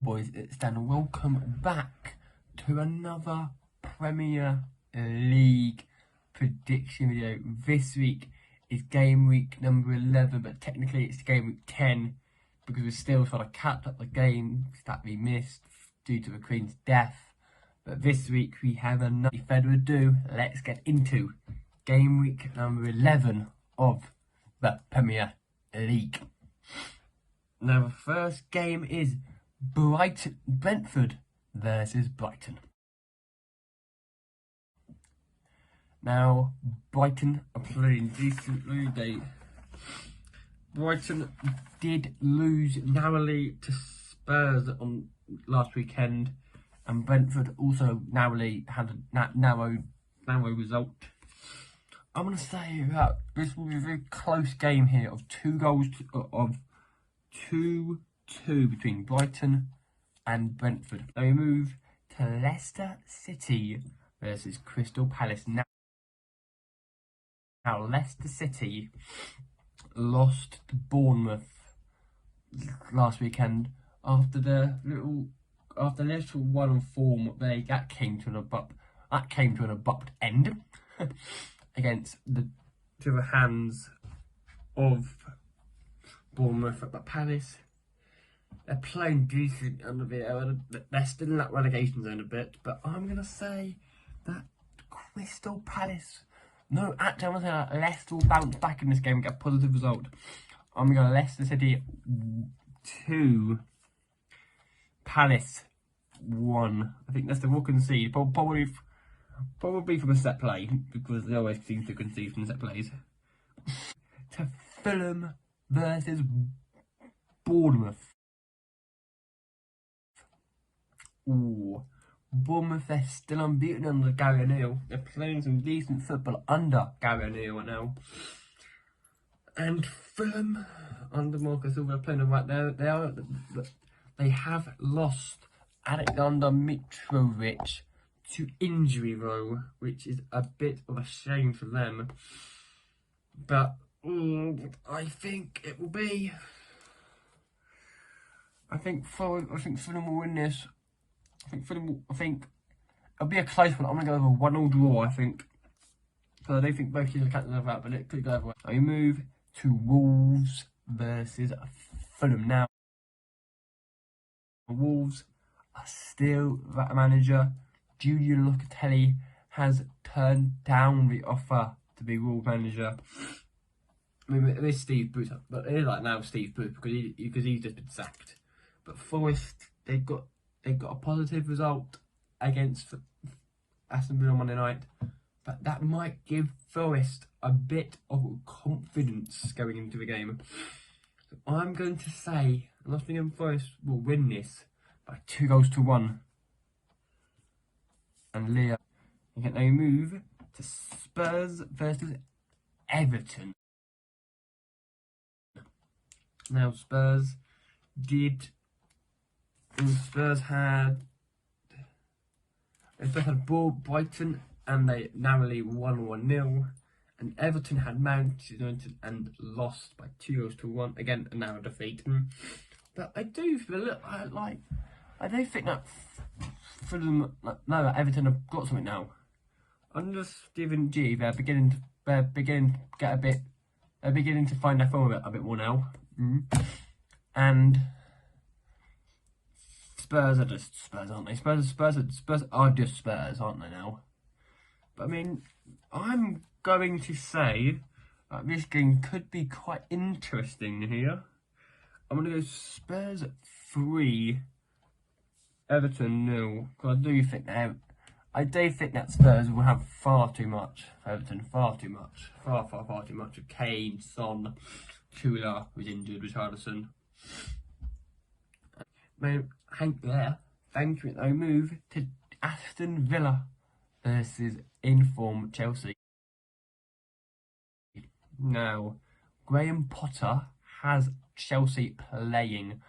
Boys, it's Dan. Welcome back to another Premier League prediction video. This week is game week number 11, but technically it's game week 10 because we're still trying to catch up the games that we missed due to the Queen's death. But this week we have another. Without further ado, let's get into game week number 11 of the Premier League. Now the first game is Brentford versus Brighton. Now, Brighton are playing decently. Brighton did lose narrowly to Spurs on last weekend, and Brentford also narrowly had a narrow result. I'm going to say that this will be a very close game here of 2-2 between Brighton and Brentford. Now we move to Leicester City versus Crystal Palace. Now Leicester City lost to Bournemouth last weekend after the little one on form. That came to an abrupt end against to the hands of Bournemouth. But Palace, they're playing decent under the they're still in that relegation zone a bit, but I'm gonna say that Crystal Palace. No, actually, I'm gonna say that Leicester will bounce back in this game and get a positive result. I'm gonna go Leicester City 2, Palace 1. I think Leicester will concede, probably from a set play, because they always seem to concede from set plays. To Fulham versus Bournemouth. Ooh, Bournemouth, they're still unbeaten under Gary O'Neill. They're playing some decent football under Gary O'Neill right now. And Fulham, under Marcus Silva, playing right there. They have lost Alexander Mitrovic to injury though, which is a bit of a shame for them. But I think it will be. I think Fulham will win this. I think it'll be a close one. I'm gonna go with a 1-1 draw. I think, because I don't think both teams are catching that, but it could go other way. I move to Wolves versus Fulham now. Wolves are still that manager. Julian Locatelli has turned down the offer to be Wolves manager. I mean, it is Steve Bruce, but it is like now Steve Bruce because he's just been sacked. But Forest, they got a positive result against Aston Villa on Monday night, but that might give Forest a bit of confidence going into the game. So I'm going to say Nottingham Forest will win this by 2-1. And Leah, you can now move to Spurs versus Everton. Now Spurs had Brighton and they narrowly won 1-0, and Everton had Manchester United and lost by 2-1. Again, a narrow defeat. But I do feel I do think that Fulham, now that Everton have got something now. Under Steven G, they're beginning to find their form a bit more now. And Spurs are just Spurs, aren't they? Spurs are just Spurs, aren't they now? But I mean, I'm going to say that this game could be quite interesting here. I'm going to go Spurs 3, Everton 0, because I do think that Spurs will have far too much. Everton, far too much of Kane, Son, Kula, who's injured, Richarlison. Thank you. I move to Aston Villa versus inform Chelsea. Now, Graham Potter has Chelsea playing.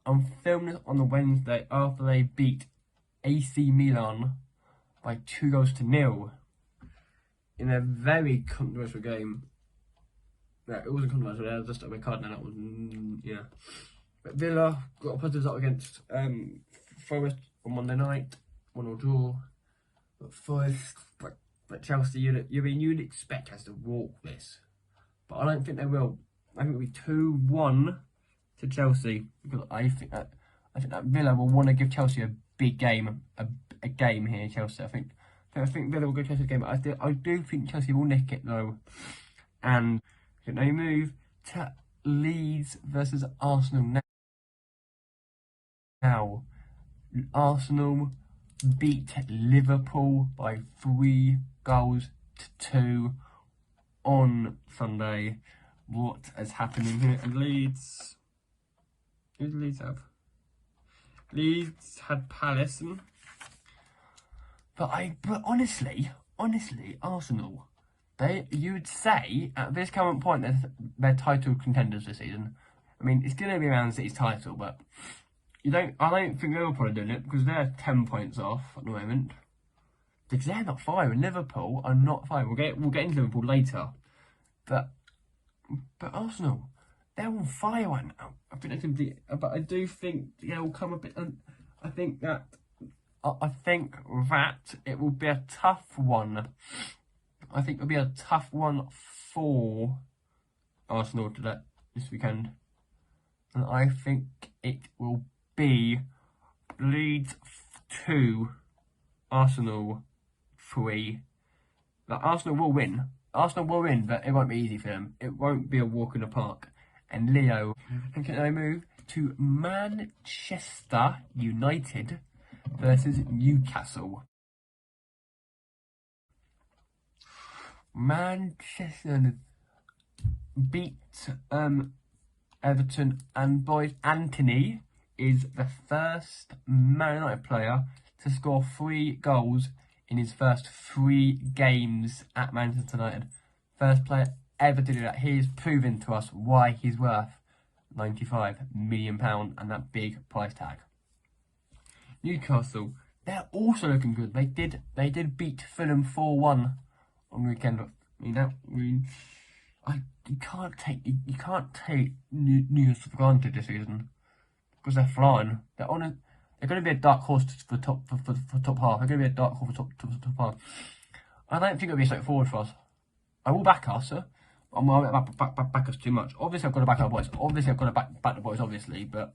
I'm filming this on the Wednesday after they beat AC Milan by 2-0 in a very controversial game. Yeah, it wasn't controversial. It was just a card, and that was yeah. But Villa got a positive result against Forest on Monday night, 1-1 draw. But Forest, but Chelsea, you'd expect us to walk this, but I don't think they will. I think it'll be 2-1 to Chelsea, because I think that Villa will want to give Chelsea a big game, a game here. Chelsea, I think Villa will give Chelsea a game. I do think Chelsea will nick it though, and they move to Leeds versus Arsenal now. Arsenal beat Liverpool by 3-2 on Sunday. What is happening here? And Leeds, who did Leeds have? Leeds had Palace, but honestly, Arsenal, you would say at this current point they're title contenders this season. I mean, it's going to be Man City's title, but I don't think Liverpool are doing it, because they're 10 points off at the moment. Because they're not firing. Liverpool are not firing. We'll get into Liverpool later, but Arsenal, they're on fire right now. I think they can be, but I do think will come a bit. I think that it will be a tough one. I think it'll be a tough one for Arsenal this weekend, and I think it will be Leeds 2, Arsenal 3. Like, Arsenal will win, but it won't be easy for them. It won't be a walk in the park. And Leo, and can I move to Manchester United versus Newcastle? Manchester beat Everton, and boys, Anthony is the first Man United player to score 3 goals in his first 3 games at Manchester United. First player ever to do that. He has proven to us why he's worth £95 million and that big price tag. Newcastle, they're also looking good. They did beat Fulham 4-1 on the weekend. You can't take Newcastle for granted this season, because they're flying. They're going to be a dark horse for top half. They're going to be a dark horse for top half. I don't think it'll be straightforward for us. I will back us, but I'm going to back us too much. Obviously, I've got to back our boys. Obviously, I've got to back the boys. Obviously, but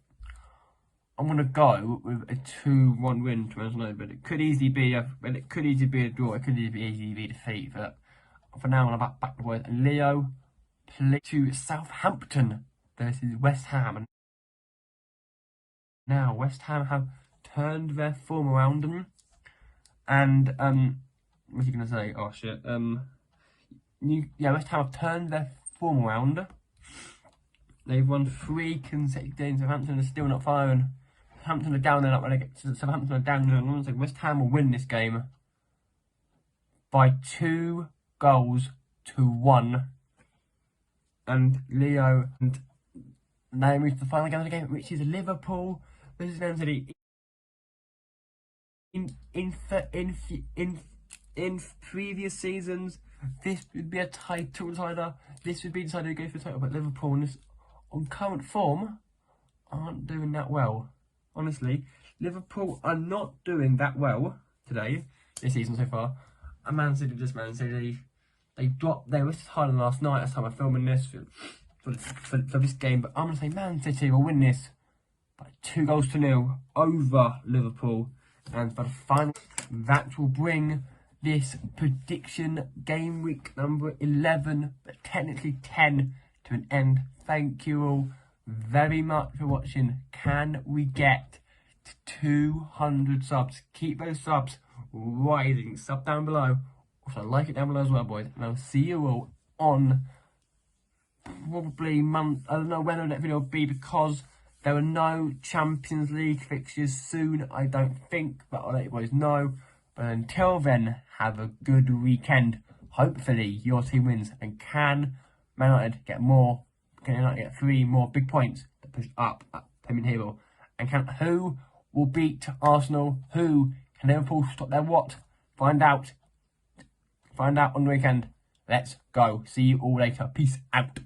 I'm going to go with a 2-1 win to Manchester United. But it could easily be a draw. It could easily be a defeat. But for now, I'm going to back the boys. And Leo play to Southampton versus West Ham. Now, West Ham have turned their form around them, and what are you going to say? Oh shit. West Ham have turned their form around. They've won 3 consecutive games. Southampton are still not firing. Southampton are down there. Southampton are down there. I'm going to say West Ham will win this game by 2-1. And Leo, and now moves to the final game of the game, which is Liverpool versus Man City. In previous seasons, this would be a title decider. This would be decided to go for the title, but Liverpool, on current form, aren't doing that well. Honestly, Liverpool are not doing that well this season so far. And Man City, they dropped. They were hard last night. That's how I'm filming this for this game. But I'm going to say Man City will win this by 2-0 over Liverpool. And for the final, that will bring this prediction game week number 11, but technically 10, to an end. Thank you all very much for watching. Can we get to 200 subs? Keep those subs rising. Sub down below. Also, like it down below as well, boys. And I'll see you all on probably month. I don't know when the next video will be, because there are no Champions League fixtures soon, I don't think, but I'll let you boys know. But until then, have a good weekend. Hopefully, your team wins. And can Man United get 3 more big points to push up at Premier table? And who will beat Arsenal? Who can Liverpool stop their what? Find out on the weekend. Let's go. See you all later. Peace out.